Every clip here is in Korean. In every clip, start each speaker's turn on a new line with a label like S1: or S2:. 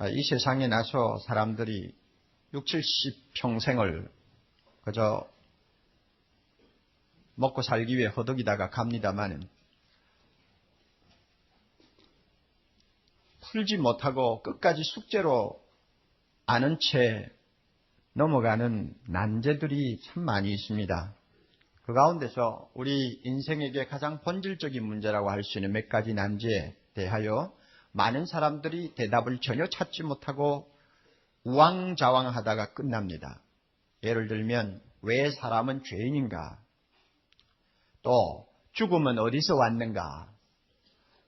S1: 이 세상에 나서 사람들이 60, 70평생을 그저 먹고 살기 위해 허덕이다가 갑니다마는 풀지 못하고 끝까지 숙제로 아는 채 넘어가는 난제들이 참 많이 있습니다. 그 가운데서 우리 인생에게 가장 본질적인 문제라고 할 수 있는 몇 가지 난제에 대하여 많은 사람들이 대답을 전혀 찾지 못하고 우왕좌왕하다가 끝납니다. 예를 들면 왜 사람은 죄인인가? 또 죽음은 어디서 왔는가?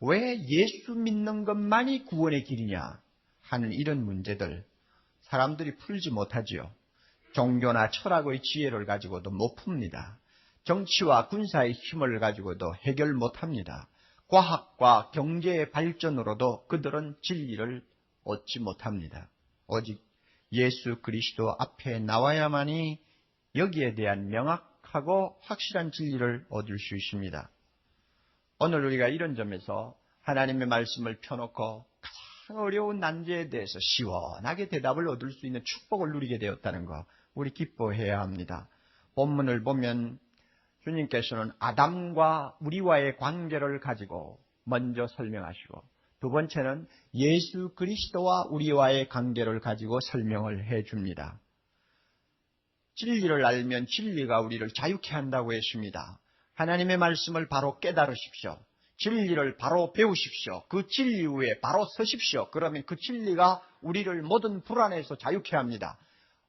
S1: 왜 예수 믿는 것만이 구원의 길이냐? 하는 이런 문제들 사람들이 풀지 못하지요. 종교나 철학의 지혜를 가지고도 못 풉니다. 정치와 군사의 힘을 가지고도 해결 못합니다. 과학과 경제의 발전으로도 그들은 진리를 얻지 못합니다. 오직 예수 그리스도 앞에 나와야만이 여기에 대한 명확하고 확실한 진리를 얻을 수 있습니다. 오늘 우리가 이런 점에서 하나님의 말씀을 펴놓고 가장 어려운 난제에 대해서 시원하게 대답을 얻을 수 있는 축복을 누리게 되었다는 거 우리 기뻐해야 합니다. 본문을 보면 주님께서는 아담과 우리와의 관계를 가지고 먼저 설명하시고 두 번째는 예수 그리스도와 우리와의 관계를 가지고 설명을 해줍니다. 진리를 알면 진리가 우리를 자유케 한다고 했습니다. 하나님의 말씀을 바로 깨달으십시오. 진리를 바로 배우십시오. 그 진리 위에 바로 서십시오. 그러면 그 진리가 우리를 모든 불안에서 자유케 합니다.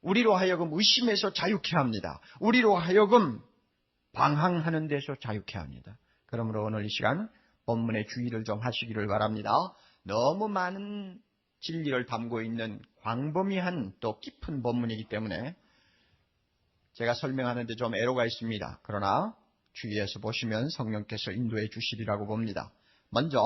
S1: 우리로 하여금 의심에서 자유케 합니다. 우리로 하여금 방황하는 데서 자유케 합니다. 그러므로 오늘 이 시간 본문의 주의를 좀 하시기를 바랍니다. 너무 많은 진리를 담고 있는 광범위한 또 깊은 본문이기 때문에 제가 설명하는데 좀 애로가 있습니다. 그러나 주의해서 보시면 성령께서 인도해 주시리라고 봅니다. 먼저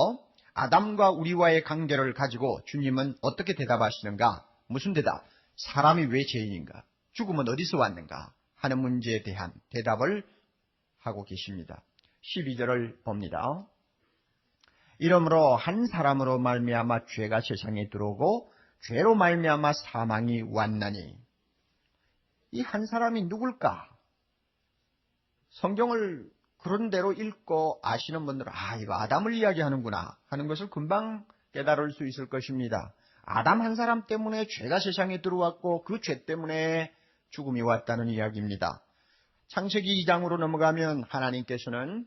S1: 아담과 우리와의 관계를 가지고 주님은 어떻게 대답하시는가? 무슨 대답? 사람이 왜 죄인인가? 죽음은 어디서 왔는가? 하는 문제에 대한 대답을 하고 계십니다. 12절을 봅니다. 이러므로 한 사람으로 말미암아 죄가 세상에 들어오고 죄로 말미암아 사망이 왔나니 이 한 사람이 누굴까? 성경을 그런 대로 읽고 아시는 분들은 이거 아담을 이야기하는구나 하는 것을 금방 깨달을 수 있을 것입니다. 아담 한 사람 때문에 죄가 세상에 들어왔고 그 죄 때문에 죽음이 왔다는 이야기입니다. 창세기 2장으로 넘어가면 하나님께서는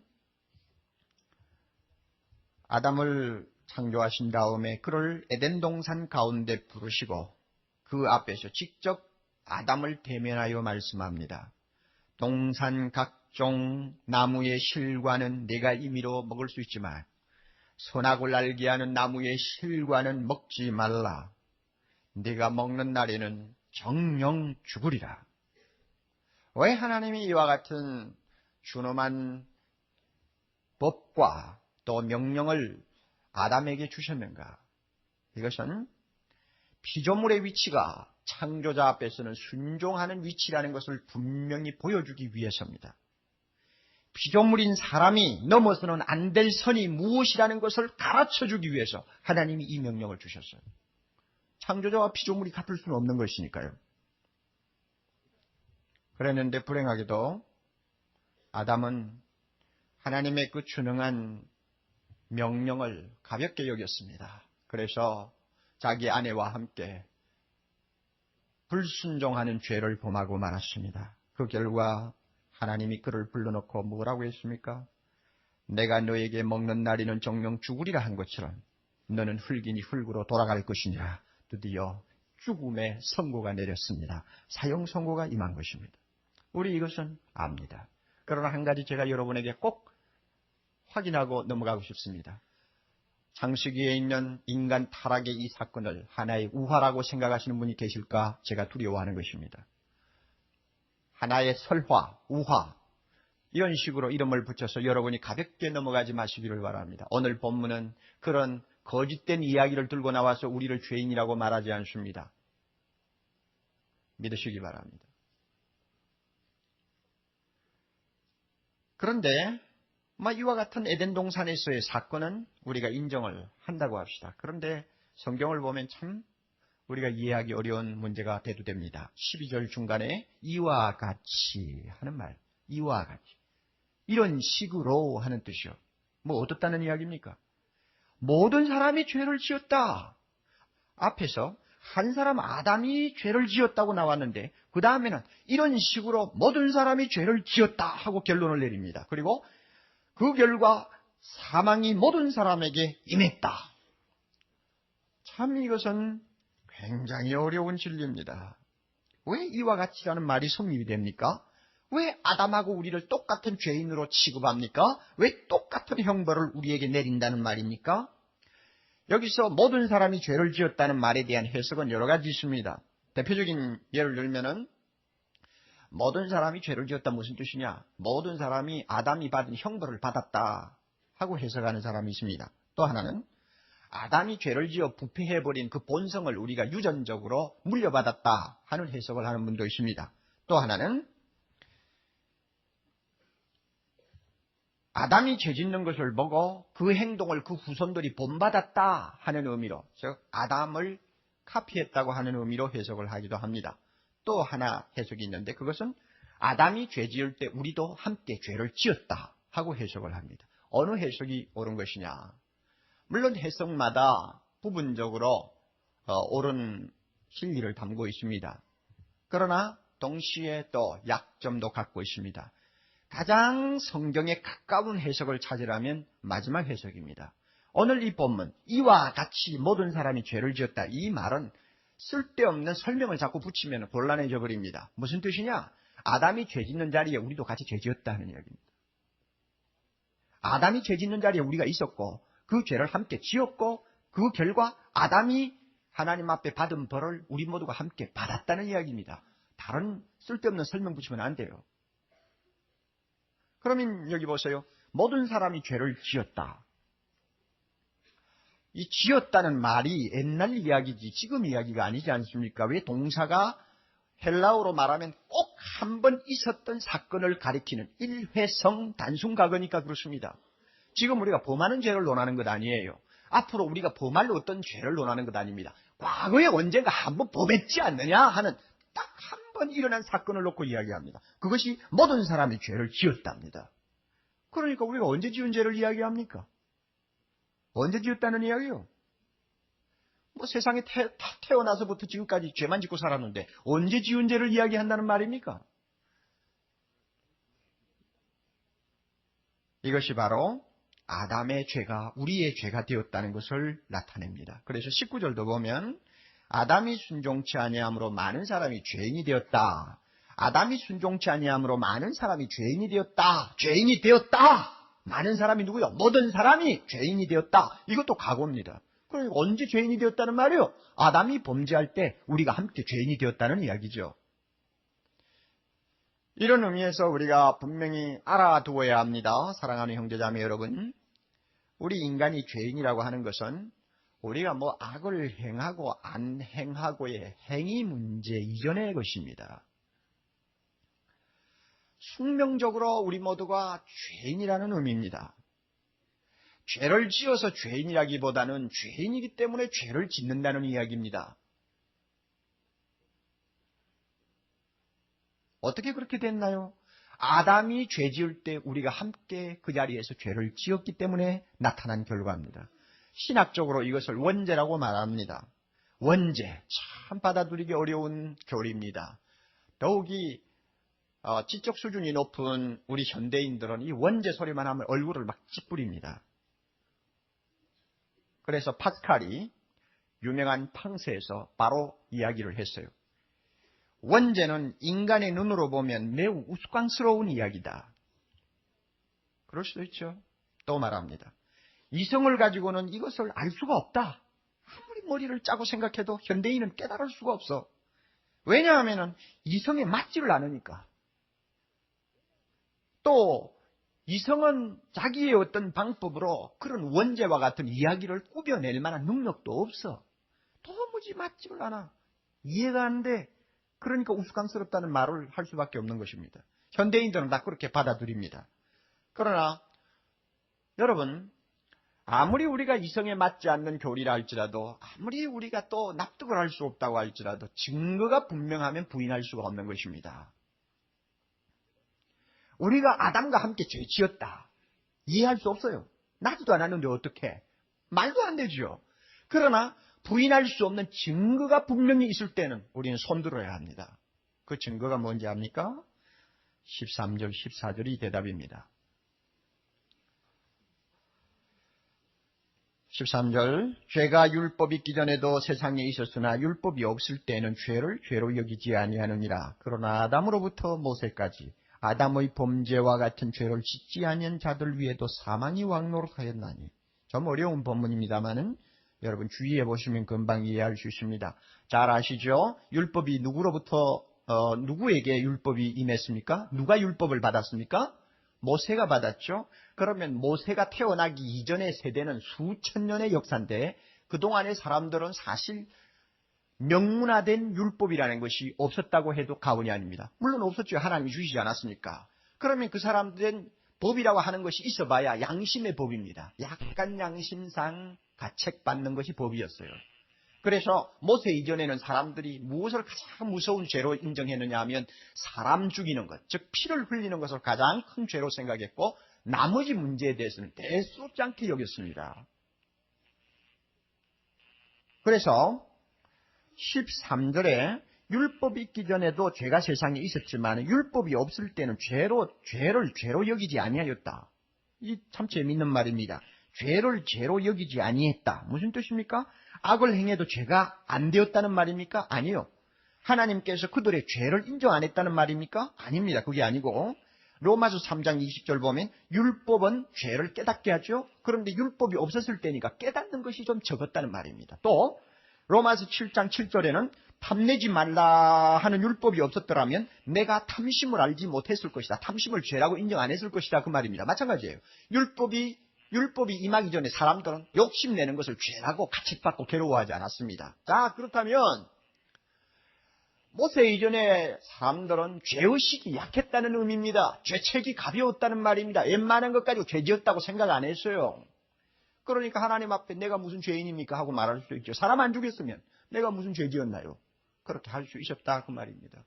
S1: 아담을 창조하신 다음에 그를 에덴 동산 가운데 부르시고 그 앞에서 직접 아담을 대면하여 말씀합니다. 동산 각종 나무의 실과는 네가 임의로 먹을 수 있지만 선악을 알게 하는 나무의 실과는 먹지 말라. 네가 먹는 날에는 정령 죽으리라. 왜 하나님이 이와 같은 준엄한 법과 또 명령을 아담에게 주셨는가? 이것은 피조물의 위치가 창조자 앞에서는 순종하는 위치라는 것을 분명히 보여주기 위해서입니다. 피조물인 사람이 넘어서는 안 될 선이 무엇이라는 것을 가르쳐주기 위해서 하나님이 이 명령을 주셨어요. 창조자와 피조물이 같을 수는 없는 것이니까요. 그랬는데 불행하게도 아담은 하나님의 그 준엄한 명령을 가볍게 여겼습니다. 그래서 자기 아내와 함께 불순종하는 죄를 범하고 말았습니다. 그 결과 하나님이 그를 불러놓고 뭐라고 했습니까? 내가 너에게 먹는 날에는 정령 죽으리라 한 것처럼 너는 흙이니 흙으로 돌아갈 것이니라. 드디어 죽음의 선고가 내렸습니다. 사형 선고가 임한 것입니다. 우리 이것은 압니다. 그러나 한 가지 제가 여러분에게 꼭 확인하고 넘어가고 싶습니다. 창세기에 있는 인간 타락의 이 사건을 하나의 우화라고 생각하시는 분이 계실까? 제가 두려워하는 것입니다. 하나의 설화, 우화 이런 식으로 이름을 붙여서 여러분이 가볍게 넘어가지 마시기를 바랍니다. 오늘 본문은 그런 거짓된 이야기를 들고 나와서 우리를 죄인이라고 말하지 않습니다. 믿으시기 바랍니다. 그런데 이와 같은 에덴 동산에서의 사건은 우리가 인정을 한다고 합시다. 그런데 성경을 보면 참 우리가 이해하기 어려운 문제가 대두됩니다. 12절 중간에 이와 같이 하는 말, 이와 같이. 이런 식으로 하는 뜻이요. 뭐 어떻다는 이야기입니까? 모든 사람이 죄를 지었다. 앞에서 한 사람 아담이 죄를 지었다고 나왔는데 그 다음에는 이런 식으로 모든 사람이 죄를 지었다 하고 결론을 내립니다. 그리고 그 결과 사망이 모든 사람에게 임했다. 참 이것은 굉장히 어려운 진리입니다. 왜 이와 같이라는 말이 성립이 됩니까? 왜 아담하고 우리를 똑같은 죄인으로 취급합니까? 왜 똑같은 형벌을 우리에게 내린다는 말입니까? 여기서 모든 사람이 죄를 지었다는 말에 대한 해석은 여러 가지 있습니다. 대표적인 예를 들면은 모든 사람이 죄를 지었다 무슨 뜻이냐? 모든 사람이 아담이 받은 형벌을 받았다 하고 해석하는 사람이 있습니다. 또 하나는 아담이 죄를 지어 부패해버린 그 본성을 우리가 유전적으로 물려받았다 하는 해석을 하는 분도 있습니다. 또 하나는 아담이 죄 짓는 것을 보고 그 행동을 그 후손들이 본받았다 하는 의미로, 즉 아담을 카피했다고 하는 의미로 해석을 하기도 합니다. 또 하나 해석이 있는데 그것은 아담이 죄 지을 때 우리도 함께 죄를 지었다 하고 해석을 합니다. 어느 해석이 옳은 것이냐? 물론 해석마다 부분적으로 옳은 진리를 담고 있습니다. 그러나 동시에 또 약점도 갖고 있습니다. 가장 성경에 가까운 해석을 찾으라면 마지막 해석입니다. 오늘 이 본문, 이와 같이 모든 사람이 죄를 지었다. 이 말은 쓸데없는 설명을 자꾸 붙이면 곤란해져 버립니다. 무슨 뜻이냐? 아담이 죄 짓는 자리에 우리도 같이 죄 지었다는 이야기입니다. 아담이 죄 짓는 자리에 우리가 있었고 그 죄를 함께 지었고 그 결과 아담이 하나님 앞에 받은 벌을 우리 모두가 함께 받았다는 이야기입니다. 다른 쓸데없는 설명 붙이면 안 돼요. 그러면 여기 보세요. 모든 사람이 죄를 지었다. 이 지었다는 말이 옛날 이야기지 지금 이야기가 아니지 않습니까? 왜 동사가 헬라어로 말하면 꼭 한 번 있었던 사건을 가리키는 일회성 단순가거니까 그렇습니다. 지금 우리가 범하는 죄를 논하는 것 아니에요. 앞으로 우리가 범할 어떤 죄를 논하는 것 아닙니다. 과거에 언젠가 한 번 범했지 않느냐 하는 딱 한 번 일어난 사건을 놓고 이야기합니다. 그것이 모든 사람이 죄를 지었답니다. 그러니까 우리가 언제 지은 죄를 이야기합니까? 언제 지었다는 이야기요? 뭐 세상에 태어나서부터 지금까지 죄만 짓고 살았는데 언제 지은 죄를 이야기한다는 말입니까? 이것이 바로 아담의 죄가 우리의 죄가 되었다는 것을 나타냅니다. 그래서 19절도 보면 아담이 순종치 아니함으로 많은 사람이 죄인이 되었다. 아담이 순종치 아니함으로 많은 사람이 죄인이 되었다. 죄인이 되었다. 많은 사람이 누구요? 모든 사람이 죄인이 되었다. 이것도 과거입니다. 그러니까 언제 죄인이 되었다는 말이요? 아담이 범죄할 때 우리가 함께 죄인이 되었다는 이야기죠. 이런 의미에서 우리가 분명히 알아두어야 합니다. 사랑하는 형제자매 여러분, 우리 인간이 죄인이라고 하는 것은 우리가 뭐 악을 행하고 안 행하고의 행위 문제 이전의 것입니다. 숙명적으로 우리 모두가 죄인이라는 의미입니다. 죄를 지어서 죄인이라기보다는 죄인이기 때문에 죄를 짓는다는 이야기입니다. 어떻게 그렇게 됐나요? 아담이 죄 지을 때 우리가 함께 그 자리에서 죄를 지었기 때문에 나타난 결과입니다. 신학적으로 이것을 원죄라고 말합니다. 원죄, 참 받아들이기 어려운 교리입니다. 더욱이 지적 수준이 높은 우리 현대인들은 이 원죄 소리만 하면 얼굴을 막 찌푸립니다. 그래서 파스칼이 유명한 팡세에서 바로 이야기를 했어요. 원죄는 인간의 눈으로 보면 매우 우스꽝스러운 이야기다. 그럴 수도 있죠. 또 말합니다. 이성을 가지고는 이것을 알 수가 없다. 아무리 머리를 짜고 생각해도 현대인은 깨달을 수가 없어. 왜냐하면 이성에 맞지를 않으니까. 또 이성은 자기의 어떤 방법으로 그런 원죄와 같은 이야기를 꾸며낼 만한 능력도 없어. 도무지 맞지를 않아. 이해가 안 돼. 그러니까 우스꽝스럽다는 말을 할 수밖에 없는 것입니다. 현대인들은 다 그렇게 받아들입니다. 그러나 여러분, 아무리 우리가 이성에 맞지 않는 교리라 할지라도, 아무리 우리가 또 납득을 할 수 없다고 할지라도 증거가 분명하면 부인할 수가 없는 것입니다. 우리가 아담과 함께 죄 지었다. 이해할 수 없어요. 나지도 않았는데 어떻게? 말도 안 되죠. 그러나 부인할 수 없는 증거가 분명히 있을 때는 우리는 손들어야 합니다. 그 증거가 뭔지 압니까? 13절, 14절이 대답입니다. 13절, 죄가 율법이 있기 전에도 세상에 있었으나 율법이 없을 때는 죄를 죄로 여기지 아니하느니라. 그러나 아담으로부터 모세까지 아담의 범죄와 같은 죄를 짓지 아니한 자들 위에도 사망이 왕노릇하였나니. 좀 어려운 본문입니다만은 여러분 주의해 보시면 금방 이해할 수 있습니다. 잘 아시죠? 율법이 누구에게 율법이 임했습니까? 누가 율법을 받았습니까? 모세가 받았죠. 그러면 모세가 태어나기 이전의 세대는 수천 년의 역사인데 그동안의 사람들은 사실 명문화된 율법이라는 것이 없었다고 해도 과언이 아닙니다. 물론 없었죠. 하나님이 주시지 않았으니까. 그러면 그 사람들은 법이라고 하는 것이 있어봐야 양심의 법입니다. 약간 양심상 가책받는 것이 법이었어요. 그래서 모세 이전에는 사람들이 무엇을 가장 무서운 죄로 인정했느냐 하면 사람 죽이는 것, 즉 피를 흘리는 것을 가장 큰 죄로 생각했고 나머지 문제에 대해서는 대수롭지 않게 여겼습니다. 그래서 13절에 율법이 있기 전에도 죄가 세상에 있었지만 율법이 없을 때는 죄를 죄로 여기지 아니하였다. 이 참 재미있는 말입니다. 죄를 죄로 여기지 아니했다. 무슨 뜻입니까? 악을 행해도 죄가 안 되었다는 말입니까? 아니요. 하나님께서 그들의 죄를 인정 안 했다는 말입니까? 아닙니다. 그게 아니고 로마서 3장 20절 보면 율법은 죄를 깨닫게 하죠. 그런데 율법이 없었을 때니까 깨닫는 것이 좀 적었다는 말입니다. 또 로마서 7장 7절에는 탐내지 말라 하는 율법이 없었더라면 내가 탐심을 알지 못했을 것이다. 탐심을 죄라고 인정 안 했을 것이다. 그 말입니다. 마찬가지예요. 율법이 임하기 전에 사람들은 욕심내는 것을 죄라고 가책받고 괴로워하지 않았습니다. 자, 그렇다면 모세 이전에 사람들은 죄의식이 약했다는 의미입니다. 죄책이 가벼웠다는 말입니다. 웬만한 것 가지고 죄 지었다고 생각 안 했어요. 그러니까 하나님 앞에 내가 무슨 죄인입니까 하고 말할 수 있죠. 사람 안 죽였으면 내가 무슨 죄 지었나요? 그렇게 할 수 있었다 그 말입니다.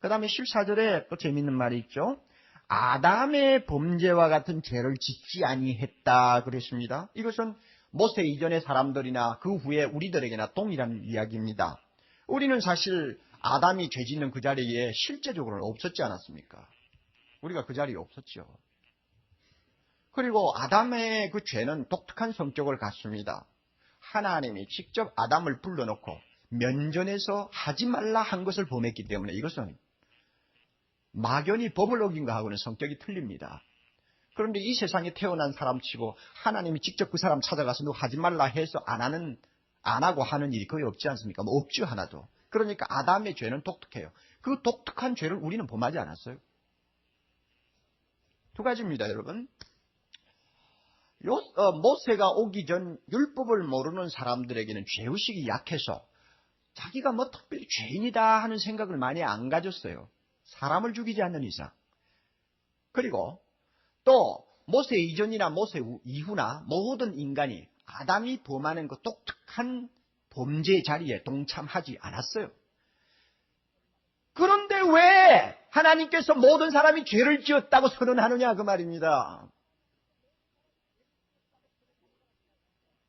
S1: 그 다음에 14절에 또 재밌는 말이 있죠. 아담의 범죄와 같은 죄를 짓지 아니했다 그랬습니다. 이것은 모세 이전의 사람들이나 그 후에 우리들에게나 동일한 이야기입니다. 우리는 사실 아담이 죄 짓는 그 자리에 실제적으로는 없었지 않았습니까? 우리가 그 자리에 없었죠. 그리고 아담의 그 죄는 독특한 성격을 갖습니다. 하나님이 직접 아담을 불러놓고 면전에서 하지 말라 한 것을 범했기 때문에 이것은 막연히 법을 어긴 거하고는 성격이 틀립니다. 그런데 이 세상에 태어난 사람치고 하나님이 직접 그 사람 찾아가서 너 하지 말라 해서 안 하고 하는 일이 거의 없지 않습니까? 뭐 없죠, 하나도. 그러니까 아담의 죄는 독특해요. 그 독특한 죄를 우리는 범하지 않았어요. 두 가지입니다, 여러분. 모세가 오기 전 율법을 모르는 사람들에게는 죄의식이 약해서 자기가 뭐 특별히 죄인이다 하는 생각을 많이 안 가졌어요. 사람을 죽이지 않는 이상. 그리고 또 모세 이전이나 모세 이후나 모든 인간이 아담이 범하는 그 독특한 범죄의 자리에 동참하지 않았어요. 그런데 왜 하나님께서 모든 사람이 죄를 지었다고 선언하느냐 그 말입니다.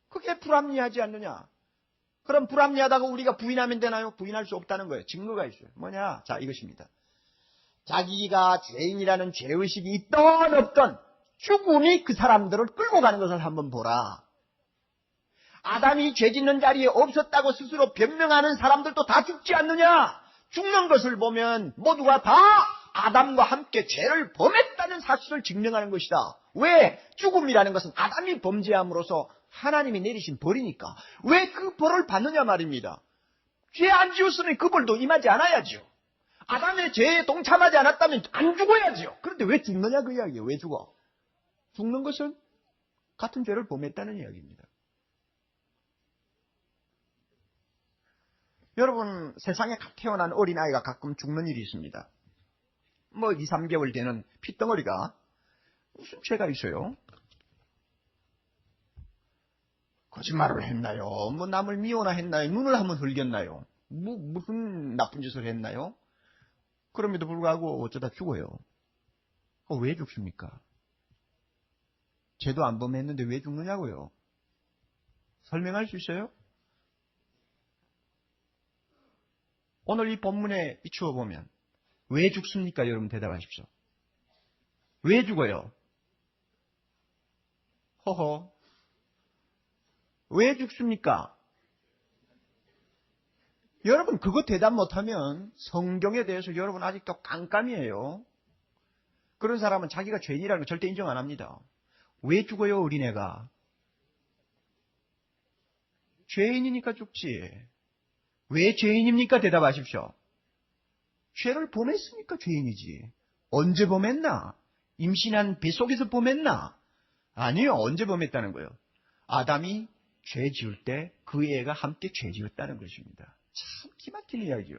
S1: 그게 불합리하지 않느냐. 그럼 불합리하다고 우리가 부인하면 되나요? 부인할 수 없다는 거예요. 증거가 있어요. 뭐냐? 자, 이것입니다. 자기가 죄인이라는 죄의식이 있던 없던 죽음이 그 사람들을 끌고 가는 것을 한번 보라. 아담이 죄 짓는 자리에 없었다고 스스로 변명하는 사람들도 다 죽지 않느냐? 죽는 것을 보면 모두가 다 아담과 함께 죄를 범했다는 사실을 증명하는 것이다. 왜? 죽음이라는 것은 아담이 범죄함으로써 하나님이 내리신 벌이니까. 왜 그 벌을 받느냐 말입니다. 죄 안 지었으니 그 벌도 임하지 않아야죠. 아담의 죄에 동참하지 않았다면 안 죽어야죠. 그런데 왜 죽느냐 그 이야기예요. 왜 죽어? 죽는 것은 같은 죄를 범했다는 이야기입니다. 여러분, 세상에 태어난 어린아이가 가끔 죽는 일이 있습니다. 뭐 2, 3개월 되는 핏덩어리가 무슨 죄가 있어요? 거짓말을 했나요? 뭐 남을 미워나 했나요? 눈을 한번 흘겼나요? 무슨 나쁜 짓을 했나요? 그럼에도 불구하고 어쩌다 죽어요. 왜 죽습니까? 죄도 안 범했는데 왜 죽느냐고요? 설명할 수 있어요? 오늘 이 본문에 비추어 보면 왜 죽습니까? 여러분 대답하십시오. 왜 죽어요? 허허. 왜 죽습니까? 여러분 그거 대답 못하면 성경에 대해서 여러분 아직도 깜깜이에요. 그런 사람은 자기가 죄인이라는 걸 절대 인정 안 합니다. 왜 죽어요 어린애가? 죄인이니까 죽지. 왜 죄인입니까? 대답하십시오. 죄를 범했으니까 죄인이지. 언제 범했나? 임신한 뱃속에서 범했나? 아니요. 언제 범했다는 거예요? 아담이 죄 지을 때 그 애가 함께 죄 지었다는 것입니다. 참 기막힌 이야기요.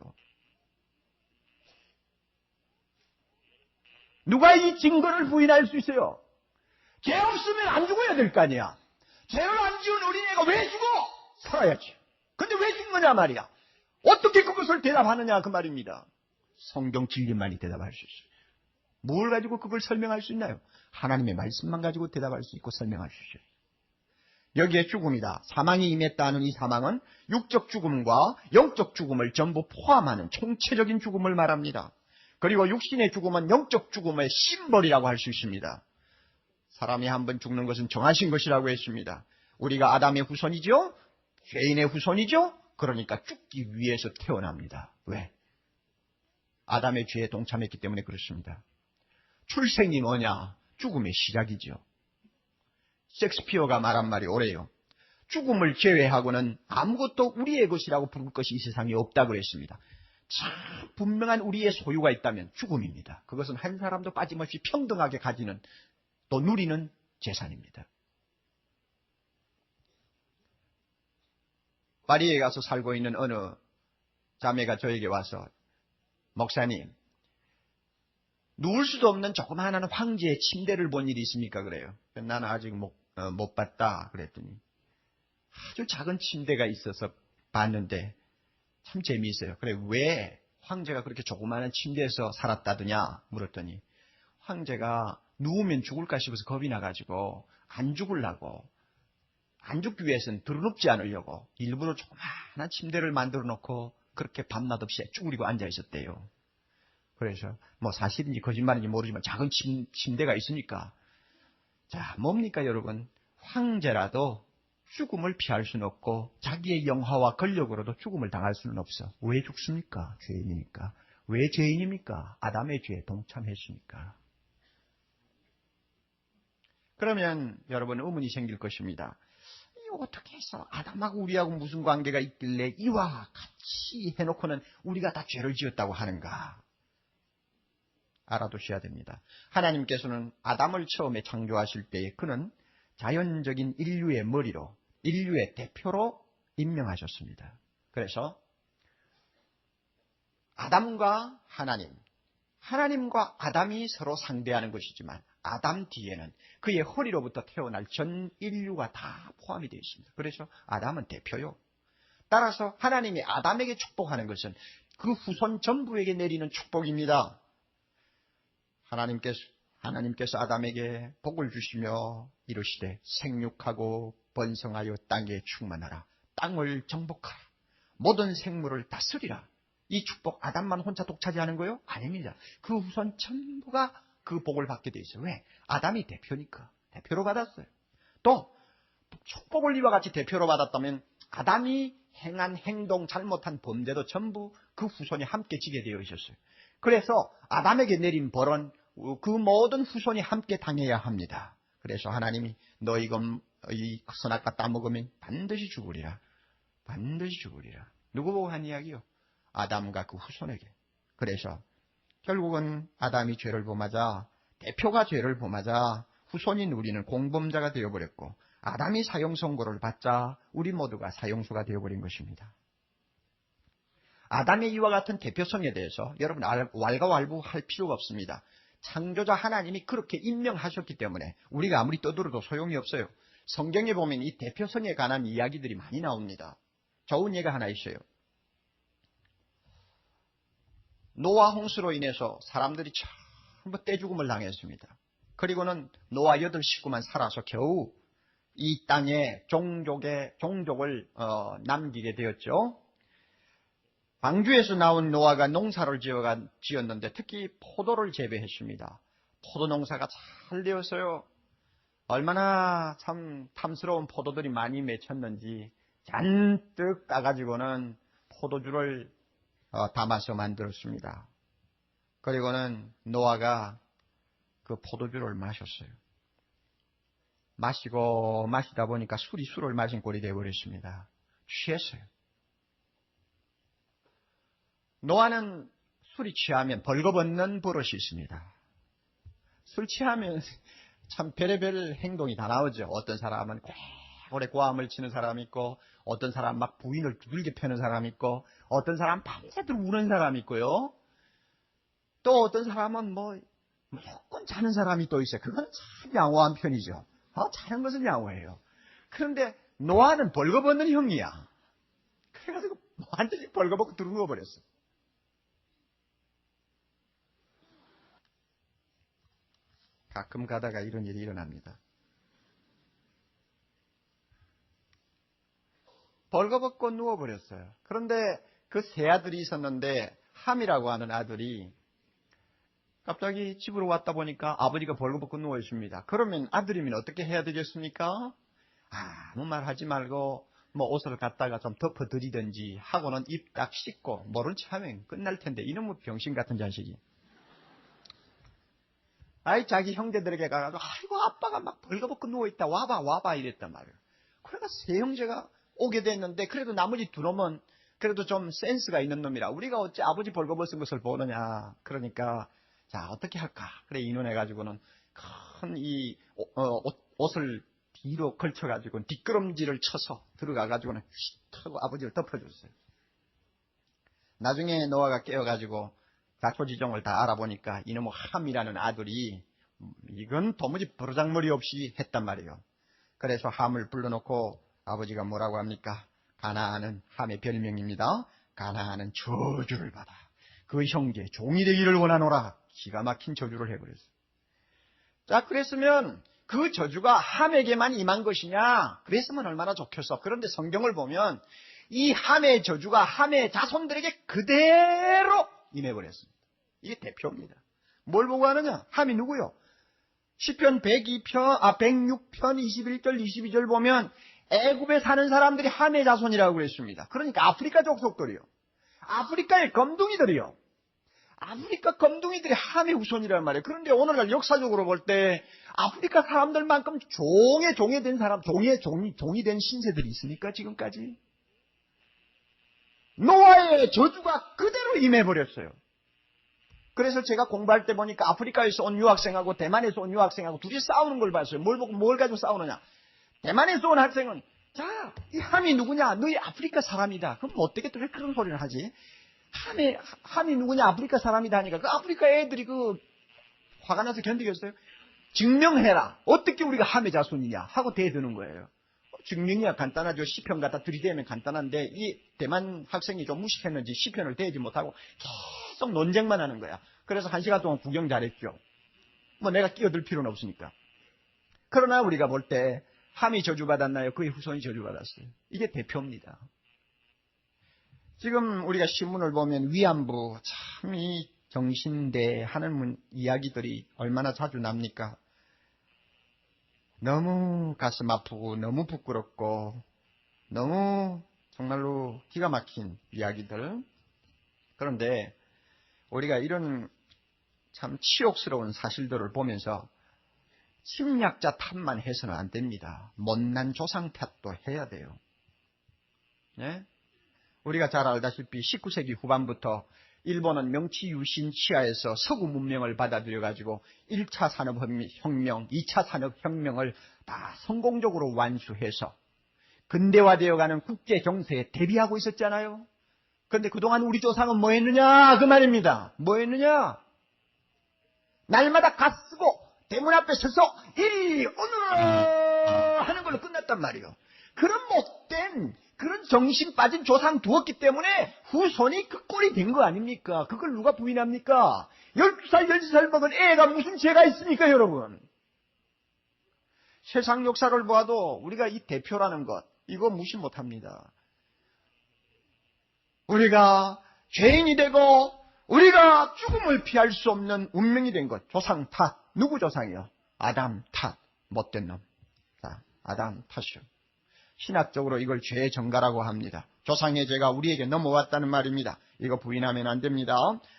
S1: 누가 이 증거를 부인할 수 있어요? 죄 없으면 안 죽어야 될 거 아니야. 죄를 안 지은 어린애가 왜 죽어? 살아야지. 근데 왜 죽느냐 말이야. 어떻게 그것을 대답하느냐 그 말입니다. 성경 진리만이 대답할 수 있어요. 뭘 가지고 그걸 설명할 수 있나요? 하나님의 말씀만 가지고 대답할 수 있고 설명할 수 있어요. 여기에 죽음이다. 사망이 임했다는 이 사망은 육적 죽음과 영적 죽음을 전부 포함하는 총체적인 죽음을 말합니다. 그리고 육신의 죽음은 영적 죽음의 심벌이라고 할 수 있습니다. 사람이 한번 죽는 것은 정하신 것이라고 했습니다. 우리가 아담의 후손이죠? 죄인의 후손이죠? 그러니까 죽기 위해서 태어납니다. 왜? 아담의 죄에 동참했기 때문에 그렇습니다. 출생이 뭐냐? 죽음의 시작이죠. 셰익스피어가 말한 말이 옳아요. 죽음을 제외하고는 아무것도 우리의 것이라고 부를 것이 이 세상에 없다고 그랬습니다. 참 분명한 우리의 소유가 있다면 죽음입니다. 그것은 한 사람도 빠짐없이 평등하게 가지는 또 누리는 재산입니다. 파리에 가서 살고 있는 어느 자매가 저에게 와서 목사님, 누울 수도 없는 조그마한 황제의 침대를 본 일이 있습니까? 그래요. 나는 아직 못 봤다 그랬더니 아주 작은 침대가 있어서 봤는데 참 재미있어요. 그래 왜 황제가 그렇게 조그마한 침대에서 살았다더냐 물었더니 황제가 누우면 죽을까 싶어서 겁이 나가지고 안 죽으려고 안 죽기 위해서는 드러눕지 않으려고 일부러 조그마한 침대를 만들어 놓고 그렇게 밤낮 없이 쭈그리고 앉아 있었대요. 그래서 뭐 사실인지 거짓말인지 모르지만 작은 침대가 있으니까 자 뭡니까 여러분? 황제라도 죽음을 피할 수는 없고 자기의 영화와 권력으로도 죽음을 당할 수는 없어. 왜 죽습니까? 죄인이니까. 왜 죄인입니까? 아담의 죄에 동참했으니까. 그러면 여러분 의문이 생길 것입니다. 어떻게 해서 아담하고 우리하고 무슨 관계가 있길래 이와 같이 해놓고는 우리가 다 죄를 지었다고 하는가? 알아두셔야 됩니다. 하나님께서는 아담을 처음에 창조하실 때에 그는 자연적인 인류의 머리로 인류의 대표로 임명하셨습니다. 그래서 아담과 하나님과 아담이 서로 상대하는 것이지만 아담 뒤에는 그의 허리로부터 태어날 전 인류가 다 포함이 되어 있습니다. 그래서 아담은 대표요. 따라서 하나님이 아담에게 축복하는 것은 그 후손 전부에게 내리는 축복입니다. 하나님께서 아담에게 복을 주시며 이르시되 생육하고 번성하여 땅에 충만하라. 땅을 정복하라. 모든 생물을 다스리라. 이 축복 아담만 혼자 독차지하는 거요? 아닙니다. 그 후손 전부가 그 복을 받게 돼 있어요. 왜? 아담이 대표니까. 대표로 받았어요. 또 축복을 이와 같이 대표로 받았다면 아담이 행한 행동, 잘못한 범죄도 전부 그 후손이 함께 지게 되어 있었어요. 그래서 아담에게 내린 벌은 그 모든 후손이 함께 당해야 합니다. 그래서 하나님이 너희가 이 선악과 따먹으면 반드시 죽으리라. 반드시 죽으리라. 누구 보고 한 이야기요? 아담과 그 후손에게. 그래서 결국은 아담이 죄를 범하자 대표가 죄를 범하자 후손인 우리는 공범자가 되어버렸고 아담이 사형 선고를 받자 우리 모두가 사형수가 되어버린 것입니다. 아담의 이와 같은 대표성에 대해서 여러분 왈가왈부할 필요가 없습니다. 창조자 하나님이 그렇게 임명하셨기 때문에 우리가 아무리 떠들어도 소용이 없어요. 성경에 보면 이 대표성에 관한 이야기들이 많이 나옵니다. 좋은 예가 하나 있어요. 노아 홍수로 인해서 사람들이 전부 떼죽음을 당했습니다. 그리고는 노아 8식구만 살아서 겨우 이 땅에 종족을 남기게 되었죠. 방주에서 나온 노아가 농사를 지었는데 특히 포도를 재배했습니다. 포도 농사가 잘 되었어요. 얼마나 참 탐스러운 포도들이 많이 맺혔는지 잔뜩 따가지고는 포도주를 담아서 만들었습니다. 그리고는 노아가 그 포도주를 마셨어요. 마시다 보니까 술을 마신 꼴이 되어버렸습니다. 취했어요. 노아는 술이 취하면 벌거벗는 버릇이 있습니다. 술 취하면 참 별의별 행동이 다 나오죠. 어떤 사람은 오래 고함을 치는 사람이 있고, 어떤 사람 막 부인을 두들겨 패는 사람이 있고, 어떤 사람 밤새도록 우는 사람이 있고요. 또 어떤 사람은 무조건 자는 사람이 또 있어요. 그건 참 양호한 편이죠. 자는 것은 양호해요. 그런데 노아는 벌거벗는 형이야. 그래가지고 완전히 벌거벗고 들어누워 버렸어. 가끔 가다가 이런 일이 일어납니다. 벌거벗고 누워버렸어요. 그런데 그 세 아들이 있었는데 함이라고 하는 아들이 갑자기 집으로 왔다 보니까 아버지가 벌거벗고 누워 있습니다. 그러면 아들이면 어떻게 해야 되겠습니까? 아무 말 하지 말고 옷을 갖다가 좀 덮어드리든지 하고는 입 딱 씻고 모른 체 하면 끝날 텐데, 이놈의 병신 같은 자식이. 자기 형제들에게 가가지고 아이고 아빠가 막 벌거벗고 누워있다, 와봐 이랬단 말이에요. 그러니까 세 형제가 오게 됐는데, 그래도 나머지 두 놈은 그래도 좀 센스가 있는 놈이라 우리가 어째 아버지 벌거벗은 것을 보느냐. 그러니까 자 어떻게 할까. 그래 이논해가지고는 큰 이 옷을 뒤로 걸쳐가지고 뒷걸음질을 쳐서 들어가가지고는 휙 하고 아버지를 덮어줬어요. 나중에 노아가 깨어가지고 자초지종을 다 알아보니까 이놈의 함이라는 아들이 이건 도무지 버르장머리 없이 했단 말이에요. 그래서 함을 불러놓고 아버지가 뭐라고 합니까? 가나안은 함의 별명입니다. 가나안은 저주를 받아 그 형제 종이 되기를 원하노라. 기가 막힌 저주를 해버렸어요. 자, 그랬으면 그 저주가 함에게만 임한 것이냐? 그랬으면 얼마나 좋겠어. 그런데 성경을 보면 이 함의 저주가 함의 자손들에게 그대로 임해버렸습니다. 이게 대표입니다. 뭘 보고 하느냐? 함이 누구요? 시편 106편 21절 22절 보면 애굽에 사는 사람들이 함의 자손이라고 그랬습니다. 그러니까 아프리카 족속들이요. 아프리카의 검둥이들이요. 아프리카 검둥이들이 함의 후손이란 말이에요. 그런데 오늘날 역사적으로 볼 때 아프리카 사람들만큼 종이 된 사람, 종이 된 신세들이 있습니까? 지금까지? 노아의 저주가 그대로 임해버렸어요. 그래서 제가 공부할 때 보니까 아프리카에서 온 유학생하고 대만에서 온 유학생하고 둘이 싸우는 걸 봤어요. 뭘 보고 뭘 가지고 싸우느냐. 대만에서 온 학생은 자, 이 함이 누구냐? 너희 아프리카 사람이다. 그럼 어떻게 또 왜 그런 소리를 하지? 함이 누구냐? 아프리카 사람이다 하니까 그 아프리카 애들이 화가 나서 견디겠어요? 증명해라. 어떻게 우리가 함의 자손이냐? 하고 대드는 거예요. 증명이야 간단하죠. 시편 갖다 들이대면 간단한데 이 대만 학생이 좀 무식했는지 시편을 대지 못하고 계속 논쟁만 하는 거야. 그래서 1시간 동안 구경 잘했죠. 내가 끼어들 필요는 없으니까. 그러나 우리가 볼 때 함이 저주받았나요? 그의 후손이 저주받았어요. 이게 대표입니다. 지금 우리가 신문을 보면 위안부 참 이 정신대하는 이야기들이 얼마나 자주 납니까? 너무 가슴 아프고 너무 부끄럽고 너무 정말로 기가 막힌 이야기들. 그런데 우리가 이런 참 치욕스러운 사실들을 보면서 침략자 탓만 해서는 안 됩니다. 못난 조상 탓도 해야 돼요. 네? 우리가 잘 알다시피 19세기 후반부터 일본은 명치 유신 치하에서 서구 문명을 받아들여가지고 1차 산업혁명, 2차 산업혁명을 다 성공적으로 완수해서 근대화되어가는 국제 정세에 대비하고 있었잖아요. 그런데 그동안 우리 조상은 뭐 했느냐? 그 말입니다. 뭐 했느냐? 날마다 갓 쓰고 대문 앞에 서서 이리 오너라 하는 걸로 끝났단 말이에요. 그런 못된, 그런 정신 빠진 조상 두었기 때문에 후손이 그 꼴이 된 거 아닙니까? 그걸 누가 부인합니까? 12살, 13살 먹은 애가 무슨 죄가 있습니까, 여러분? 세상 역사를 보아도 우리가 이 대표라는 것, 이거 무시 못합니다. 우리가 죄인이 되고 우리가 죽음을 피할 수 없는 운명이 된 것. 조상 탓. 누구 조상이요? 아담 탓. 못된 놈. 자, 아담 탓이요. 신학적으로 이걸 죄의 전가라고 합니다. 조상의 죄가 우리에게 넘어왔다는 말입니다. 이거 부인하면 안 됩니다.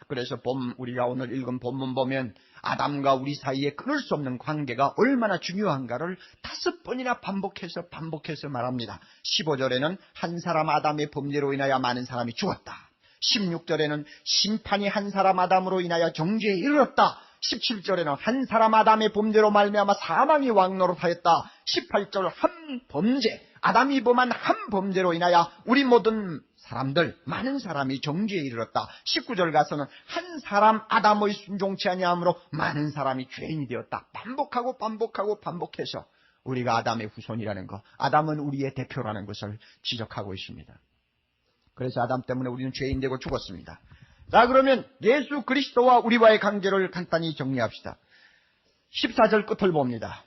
S1: 그래서 우리가 오늘 읽은 본문 보면 아담과 우리 사이에 끊을 수 없는 관계가 얼마나 중요한가를 5번이나 반복해서 말합니다. 15절에는 한 사람 아담의 범죄로 인하여 많은 사람이 죽었다. 16절에는 심판이 한 사람 아담으로 인하여 정죄에 이르렀다. 17절에는 한 사람 아담의 범죄로 말미암아 사망이 왕노릇하였다. 18절 한 범죄, 아담이 범한 한 범죄로 인하여 우리 모든 사람들, 많은 사람이 정죄에 이르렀다. 19절 가서는 한 사람 아담의 순종치 아니함으로 많은 사람이 죄인이 되었다. 반복해서 우리가 아담의 후손이라는 것, 아담은 우리의 대표라는 것을 지적하고 있습니다. 그래서 아담 때문에 우리는 죄인 되고 죽었습니다. 자, 그러면 예수 그리스도와 우리와의 관계를 간단히 정리합시다. 14절 끝을 봅니다.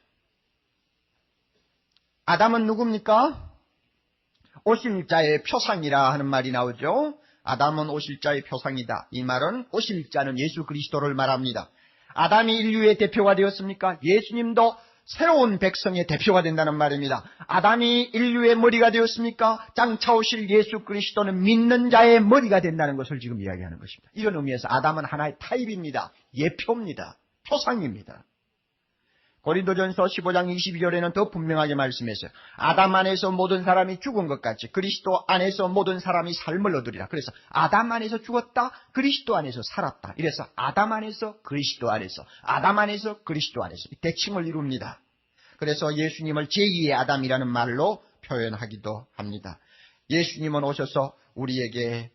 S1: 아담은 누굽니까? 오실 자의 표상이라 하는 말이 나오죠. 아담은 오실 자의 표상이다. 이 말은 오실 자는 예수 그리스도를 말합니다. 아담이 인류의 대표가 되었습니까? 예수님도 새로운 백성의 대표가 된다는 말입니다. 아담이 인류의 머리가 되었습니까? 장차 오실 예수 그리스도는 믿는 자의 머리가 된다는 것을 지금 이야기하는 것입니다. 이런 의미에서 아담은 하나의 타입입니다. 예표입니다. 표상입니다. 고린도전서 15장 22절에는 더 분명하게 말씀했어요. 아담 안에서 모든 사람이 죽은 것 같이 그리스도 안에서 모든 사람이 삶을 얻으리라. 그래서 아담 안에서 죽었다, 그리스도 안에서 살았다. 이래서 아담 안에서 그리스도 안에서, 아담 안에서 그리스도 안에서 이 대칭을 이룹니다. 그래서 예수님을 제2의 아담이라는 말로 표현하기도 합니다. 예수님은 오셔서 우리에게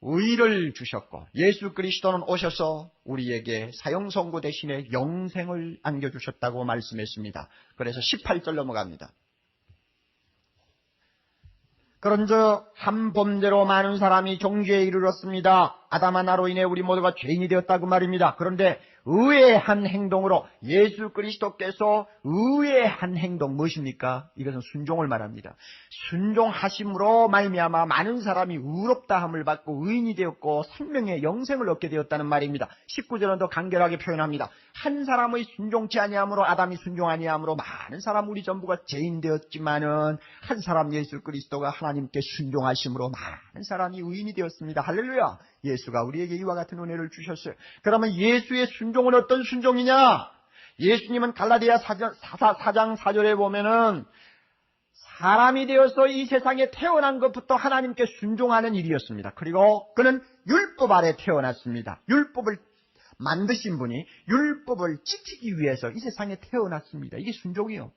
S1: 의를 주셨고 예수 그리스도는 오셔서 우리에게 사형선고 대신에 영생을 안겨주셨다고 말씀했습니다. 그래서 18절 넘어갑니다. 그런즉 한 범죄로 많은 사람이 정죄에 이르렀습니다. 아담 하나로 인해 우리 모두가 죄인이 되었다고 말입니다. 그런데 의의 한 행동으로 예수 그리스도께서 의의 한 행동 무엇입니까? 이것은 순종을 말합니다. 순종하심으로 말미암아 많은 사람이 의롭다함을 받고 의인이 되었고 생명의 영생을 얻게 되었다는 말입니다. 19절은 더 간결하게 표현합니다. 한 사람의 순종치 아니함으로 아담이 순종 아니함으로 많은 사람 우리 전부가 죄인 되었지만은 한 사람 예수 그리스도가 하나님께 순종하심으로 많은 사람이 의인이 되었습니다. 할렐루야. 예수가 우리에게 이와 같은 은혜를 주셨어요. 그러면 예수의 순종은 어떤 순종이냐? 예수님은 갈라디아 4장 4절에 보면은 사람이 되어서 이 세상에 태어난 것부터 하나님께 순종하는 일이었습니다. 그리고 그는 율법 아래 태어났습니다. 율법을 만드신 분이 율법을 지키기 위해서 이 세상에 태어났습니다. 이게 순종이요.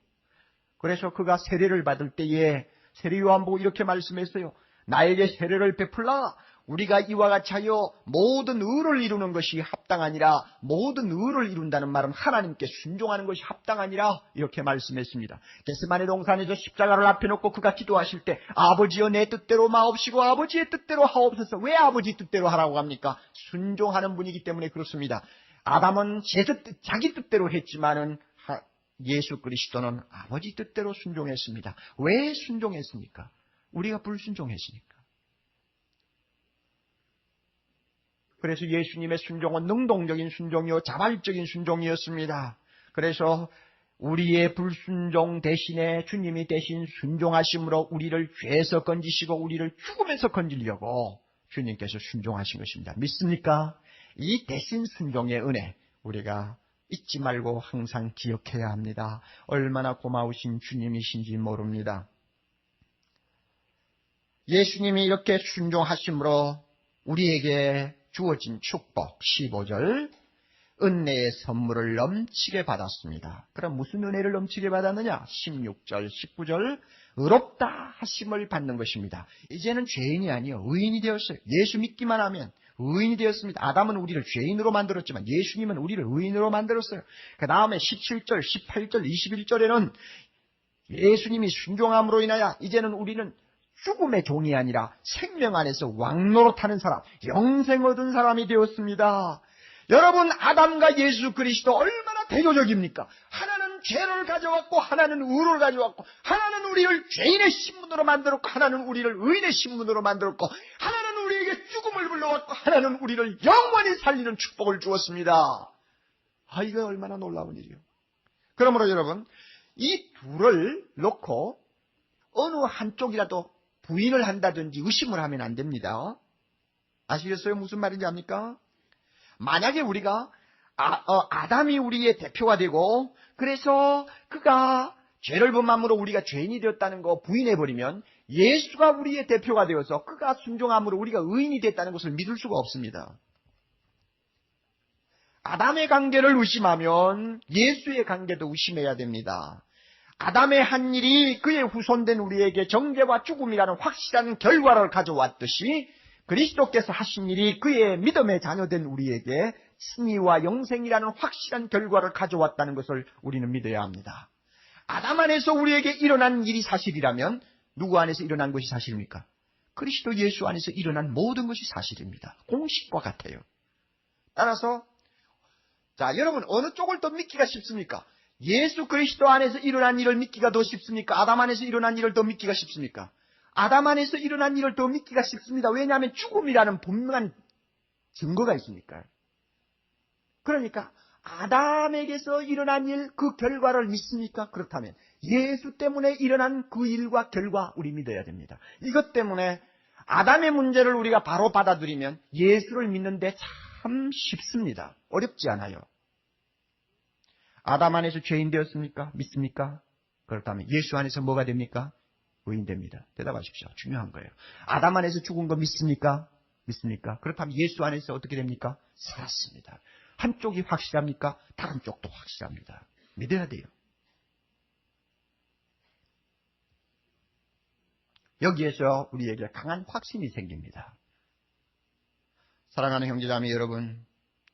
S1: 그래서 그가 세례를 받을 때에 세례 요한 보고 이렇게 말씀했어요. 나에게 세례를 베풀라. 우리가 이와 같이 하여 모든 의를 이루는 것이 합당하니라. 모든 의를 이룬다는 말은 하나님께 순종하는 것이 합당하니라. 이렇게 말씀했습니다. 겟세마네 동산에서 십자가를 앞에 놓고 그가 기도하실 때 아버지여 내 뜻대로 마옵시고 아버지의 뜻대로 하옵소서. 왜 아버지 뜻대로 하라고 합니까? 순종하는 분이기 때문에 그렇습니다. 아담은 자기 뜻대로 했지만은 예수 그리스도는 아버지 뜻대로 순종했습니다. 왜 순종했습니까? 우리가 불순종했으니까. 그래서 예수님의 순종은 능동적인 순종이요 자발적인 순종이었습니다. 그래서 우리의 불순종 대신에 주님이 대신 순종하심으로 우리를 죄에서 건지시고 우리를 죽음에서 건지려고 주님께서 순종하신 것입니다. 믿습니까? 이 대신 순종의 은혜 우리가 잊지 말고 항상 기억해야 합니다. 얼마나 고마우신 주님이신지 모릅니다. 예수님이 이렇게 순종하심으로 우리에게 주어진 축복 15절 은혜의 선물을 넘치게 받았습니다. 그럼 무슨 은혜를 넘치게 받았느냐? 16절 19절 의롭다 하심을 받는 것입니다. 이제는 죄인이 아니요 의인이 되었어요. 예수 믿기만 하면 의인이 되었습니다. 아담은 우리를 죄인으로 만들었지만 예수님은 우리를 의인으로 만들었어요. 그 다음에 17절, 18절, 21절에는 예수님이 순종함으로 인하여 이제는 우리는 죽음의 종이 아니라 생명 안에서 왕노릇하는 사람, 영생 얻은 사람이 되었습니다. 여러분, 아담과 예수 그리스도 얼마나 대조적입니까? 하나는 죄를 가져왔고 하나는 의를 가져왔고, 하나는 우리를 죄인의 신분으로 만들었고 하나는 우리를 의인의 신분으로 만들었고, 하나는 우리에게 죽음을 불러왔고 하나는 우리를 영원히 살리는 축복을 주었습니다. 이거 얼마나 놀라운 일이요. 그러므로 여러분, 이 둘을 놓고 어느 한쪽이라도 부인을 한다든지 의심을 하면 안 됩니다. 아시겠어요? 무슨 말인지 압니까? 만약에 우리가 아담이 우리의 대표가 되고 그래서 그가 죄를 범함으로 우리가 죄인이 되었다는 거 부인해버리면 예수가 우리의 대표가 되어서 그가 순종함으로 우리가 의인이 됐다는 것을 믿을 수가 없습니다. 아담의 관계를 의심하면 예수의 관계도 의심해야 됩니다. 아담의 한 일이 그의 후손된 우리에게 정죄와 죽음이라는 확실한 결과를 가져왔듯이 그리스도께서 하신 일이 그의 믿음의 자녀된 우리에게 승리와 영생이라는 확실한 결과를 가져왔다는 것을 우리는 믿어야 합니다. 아담 안에서 우리에게 일어난 일이 사실이라면 누구 안에서 일어난 것이 사실입니까? 그리스도 예수 안에서 일어난 모든 것이 사실입니다. 공식과 같아요. 따라서 여러분, 어느 쪽을 더 믿기가 쉽습니까? 예수 그리스도 안에서 일어난 일을 믿기가 더 쉽습니까? 아담 안에서 일어난 일을 더 믿기가 쉽습니까? 아담 안에서 일어난 일을 더 믿기가 쉽습니다. 왜냐하면 죽음이라는 분명한 증거가 있으니까요. 그러니까 아담에게서 일어난 일, 그 결과를 믿습니까? 그렇다면 예수 때문에 일어난 그 일과 결과 우리 믿어야 됩니다. 이것 때문에 아담의 문제를 우리가 바로 받아들이면 예수를 믿는데 참 쉽습니다. 어렵지 않아요. 아담 안에서 죄인 되었습니까? 믿습니까? 그렇다면 예수 안에서 뭐가 됩니까? 의인 됩니다. 대답하십시오. 중요한 거예요. 아담 안에서 죽은 거 믿습니까? 믿습니까? 그렇다면 예수 안에서 어떻게 됩니까? 살았습니다. 한쪽이 확실합니까? 다른 쪽도 확실합니다. 믿어야 돼요. 여기에서 우리에게 강한 확신이 생깁니다. 사랑하는 형제자매 여러분,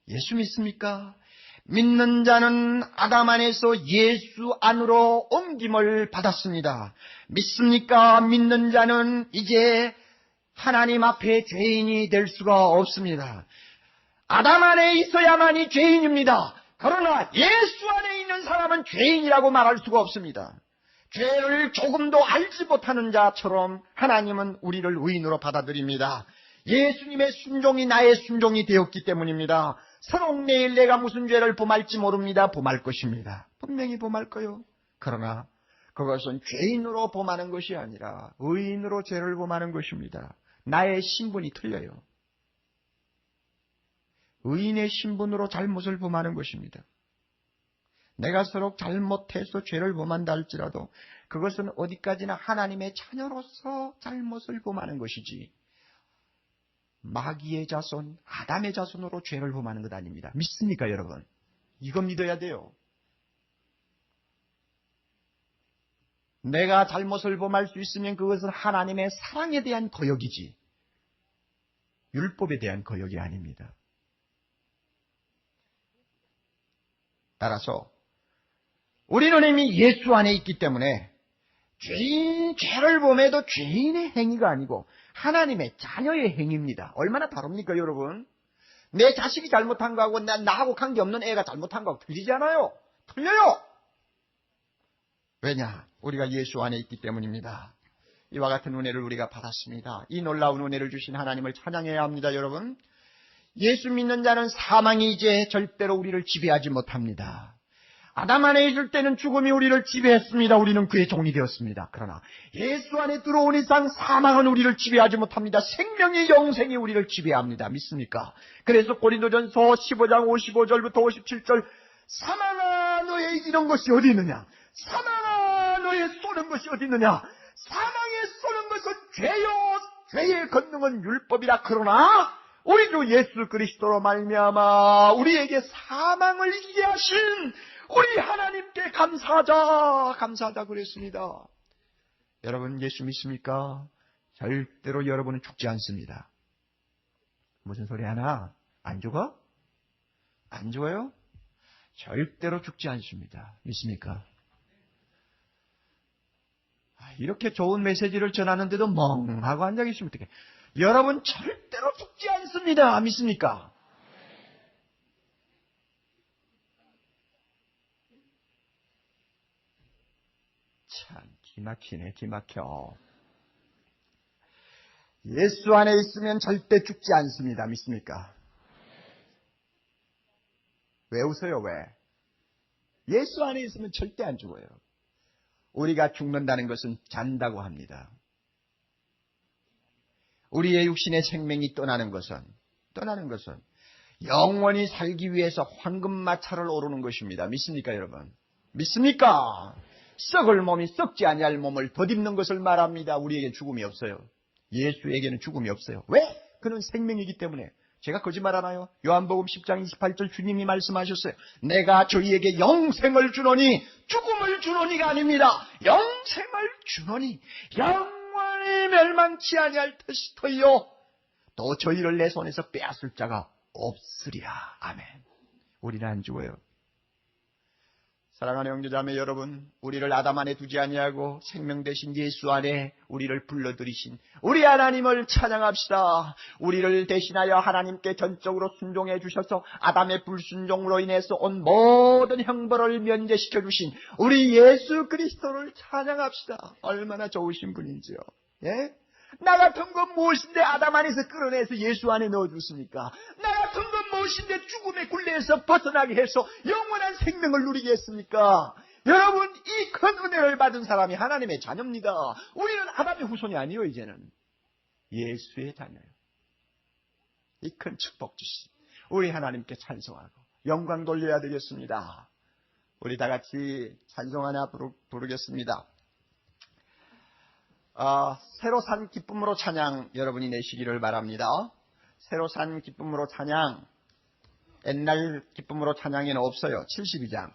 S1: 예수 믿습니까? 믿는 자는 아담 안에서 예수 안으로 옮김을 받았습니다. 믿습니까? 믿는 자는 이제 하나님 앞에 죄인이 될 수가 없습니다. 아담 안에 있어야만이 죄인입니다. 그러나 예수 안에 있는 사람은 죄인이라고 말할 수가 없습니다. 죄를 조금도 알지 못하는 자처럼 하나님은 우리를 의인으로 받아들입니다. 예수님의 순종이 나의 순종이 되었기 때문입니다. 서록 내일 내가 무슨 죄를 범할지 모릅니다. 범할 것입니다. 분명히 범할 거요. 그러나 그것은 죄인으로 범하는 것이 아니라 의인으로 죄를 범하는 것입니다. 나의 신분이 틀려요. 의인의 신분으로 잘못을 범하는 것입니다. 내가 서로 잘못해서 죄를 범한다 할지라도 그것은 어디까지나 하나님의 자녀로서 잘못을 범하는 것이지 마귀의 자손, 아담의 자손으로 죄를 범하는 것 아닙니다. 믿습니까, 여러분? 이거 믿어야 돼요. 내가 잘못을 범할 수 있으면 그것은 하나님의 사랑에 대한 거역이지 율법에 대한 거역이 아닙니다. 따라서 우리는 이미 예수 안에 있기 때문에 죄를 범해도 죄인의 행위가 아니고 하나님의 자녀의 행위입니다. 얼마나 다릅니까, 여러분? 내 자식이 잘못한 거하고 나하고 관계없는 애가 잘못한 거하고 틀리지 않아요? 틀려요! 왜냐? 우리가 예수 안에 있기 때문입니다. 이와 같은 은혜를 우리가 받았습니다. 이 놀라운 은혜를 주신 하나님을 찬양해야 합니다, 여러분. 예수 믿는 자는 사망이 이제 절대로 우리를 지배하지 못합니다. 아담 안에 있을 때는 죽음이 우리를 지배했습니다. 우리는 그의 종이 되었습니다. 그러나 예수 안에 들어온 이상 사망은 우리를 지배하지 못합니다. 생명의 영생이 우리를 지배합니다. 믿습니까? 그래서 고린도전서 15장 55절부터 57절 사망아 너의 이런 것이 어디 있느냐? 사망아 너의 쏘는 것이 어디 있느냐? 사망에 쏘는 것은 죄요 죄의 권능은 율법이라. 그러나 우리 주 예수 그리스도로 말미암아 우리에게 사망을 이기게 하신 우리 하나님께 감사하자 그랬습니다. 여러분 예수 믿습니까? 절대로 여러분은 죽지 않습니다. 무슨 소리 하나? 안 죽어? 안 죽어요? 절대로 죽지 않습니다. 믿습니까? 이렇게 좋은 메시지를 전하는데도 멍하고 앉아 계시면 어떡해. 여러분 절대로 죽지 않습니다. 믿습니까? 참 기막히네, 기막혀. 예수 안에 있으면 절대 죽지 않습니다. 믿습니까? 왜 웃어요? 왜? 예수 안에 있으면 절대 안 죽어요. 우리가 죽는다는 것은 잔다고 합니다. 우리의 육신의 생명이 떠나는 것은 영원히 살기 위해서 황금마차를 오르는 것입니다. 믿습니까, 여러분? 믿습니까? 썩을 몸이 썩지 아니할 몸을 덧입는 것을 말합니다. 우리에게 죽음이 없어요. 예수에게는 죽음이 없어요. 왜? 그는 생명이기 때문에. 제가 거짓말하나요? 요한복음 10장 28절 주님이 말씀하셨어요. 내가 저희에게 영생을 주노니 죽음을 주노니가 아닙니다. 영생을 주노니 영원히 멸망치 아니할 터이요 또 저희를 내 손에서 빼앗을 자가 없으리라. 아멘. 우리는 안 죽어요. 사랑하는 형제자매 여러분, 우리를 아담 안에 두지 아니하고 생명 되신 예수 안에 우리를 불러들이신 우리 하나님을 찬양합시다. 우리를 대신하여 하나님께 전적으로 순종해 주셔서 아담의 불순종으로 인해서 온 모든 형벌을 면제시켜 주신 우리 예수 그리스도를 찬양합시다. 얼마나 좋으신 분인지요. 예? 나 같은 건 무엇인데 아담 안에서 끌어내서 예수 안에 넣어줬습니까? 나 같은 건 무엇인데 죽음의 굴레에서 벗어나게 해서 영원한 생명을 누리게 했습니까? 여러분, 이 큰 은혜를 받은 사람이 하나님의 자녀입니다. 우리는 아담의 후손이 아니요, 이제는. 예수의 자녀예요. 이 큰 축복 주신 우리 하나님께 찬송하고 영광 돌려야 되겠습니다. 우리 다 같이 찬송 하나 부르겠습니다. 새로 산 기쁨으로 찬양 여러분이 내시기를 바랍니다. 새로 산 기쁨으로 찬양. 옛날 기쁨으로 찬양에는 없어요. 72장.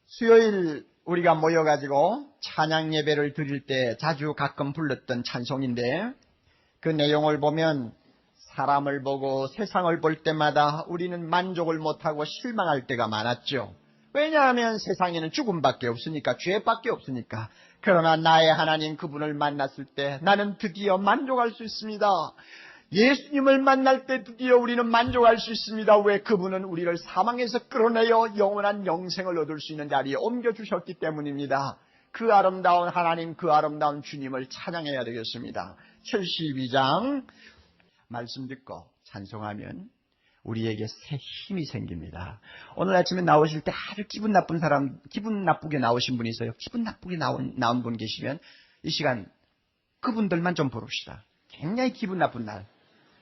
S1: 수요일 우리가 모여가지고 찬양 예배를 드릴 때 자주 가끔 불렀던 찬송인데 그 내용을 보면 사람을 보고 세상을 볼 때마다 우리는 만족을 못하고 실망할 때가 많았죠. 왜냐하면 세상에는 죽음밖에 없으니까, 죄밖에 없으니까. 그러나 나의 하나님 그분을 만났을 때 나는 드디어 만족할 수 있습니다. 예수님을 만날 때 드디어 우리는 만족할 수 있습니다. 왜? 그분은 우리를 사망에서 끌어내어 영원한 영생을 얻을 수 있는 자리에 옮겨주셨기 때문입니다. 그 아름다운 하나님, 그 아름다운 주님을 찬양해야 되겠습니다. 72장 말씀 듣고 찬송하면 우리에게 새 힘이 생깁니다. 오늘 아침에 나오실 때 아주 기분 나쁘게 나오신 분이 있어요. 기분 나쁘게 나온 분 계시면 이 시간 그분들만 좀 부릅시다. 굉장히 기분 나쁜 날.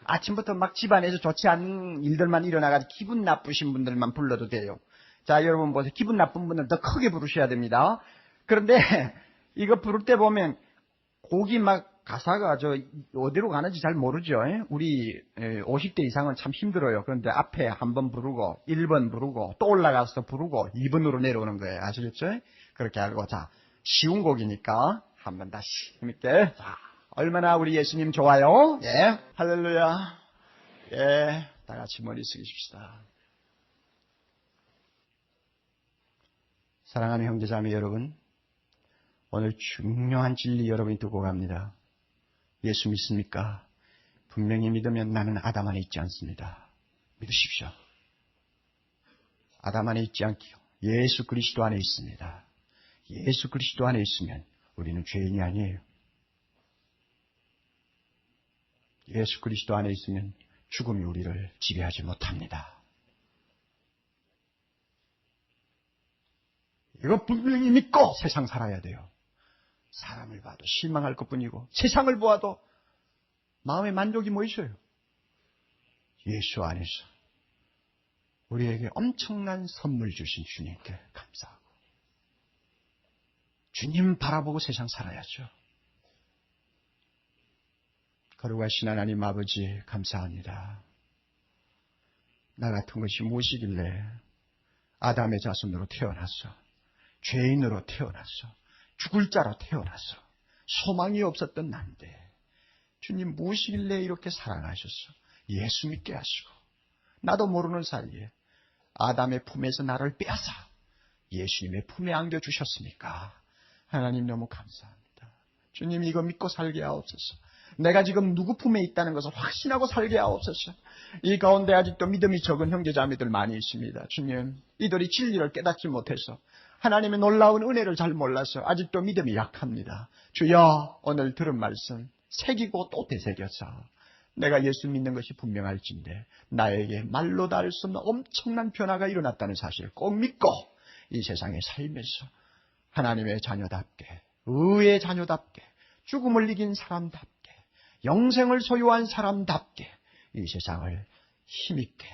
S1: 아침부터 막 집안에서 좋지 않은 일들만 일어나가지고 기분 나쁘신 분들만 불러도 돼요. 자, 여러분 보세요. 기분 나쁜 분들 더 크게 부르셔야 됩니다. 그런데 이거 부를 때 보면 곡이 막 가사가 어디로 가는지 잘 모르죠. 우리 50대 이상은 참 힘들어요. 그런데 앞에 한 번 부르고 1번 부르고 또 올라가서 부르고 2번으로 내려오는 거예요. 아시겠죠? 그렇게 알고 자, 쉬운 곡이니까 한 번 다시 힘있게. 자, 얼마나 우리 예수님 좋아요? 예, 할렐루야. 예, 다 같이 머리 숙이십시다. 사랑하는 형제자매 여러분, 오늘 중요한 진리 여러분이 두고 갑니다. 예수 믿습니까? 분명히 믿으면 나는 아담 안에 있지 않습니다. 믿으십시오. 아담 안에 있지 않기요. 예수 그리스도 안에 있습니다. 예수 그리스도 안에 있으면 우리는 죄인이 아니에요. 예수 그리스도 안에 있으면 죽음이 우리를 지배하지 못합니다. 이거 분명히 믿고 세상 살아야 돼요. 사람을 봐도 실망할 것뿐이고 세상을 보아도 마음의 만족이 뭐 있어요? 예수 안에서 우리에게 엄청난 선물 주신 주님께 감사하고 주님 바라보고 세상 살아야죠. 거룩하신 하나님 아버지 감사합니다. 나 같은 것이 무엇이길래 아담의 자손으로 태어났어. 죄인으로 태어났어. 죽을 자로 태어났어. 소망이 없었던 난데 주님 무엇이길래 이렇게 사랑하셨어? 예수 믿게 하시고 나도 모르는 사이에 아담의 품에서 나를 빼앗아 예수님의 품에 안겨주셨으니까 하나님 너무 감사합니다. 주님 이거 믿고 살게 하옵소서. 내가 지금 누구 품에 있다는 것을 확신하고 살게 하옵소서. 이 가운데 아직도 믿음이 적은 형제자매들 많이 있습니다. 주님, 이들이 진리를 깨닫지 못해서 하나님의 놀라운 은혜를 잘 몰라서 아직도 믿음이 약합니다. 주여, 오늘 들은 말씀 새기고 또 되새겨서 내가 예수 믿는 것이 분명할진데 나에게 말로 다 할 수 없는 엄청난 변화가 일어났다는 사실을 꼭 믿고 이 세상에 살면서 하나님의 자녀답게, 의의 자녀답게, 죽음을 이긴 사람답게, 영생을 소유한 사람답게 이 세상을 힘있게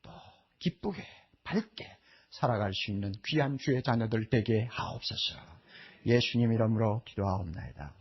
S1: 또 기쁘게 밝게 살아갈 수 있는 귀한 주의 자녀들 되게 하옵소서. 예수님 이름으로 기도하옵나이다.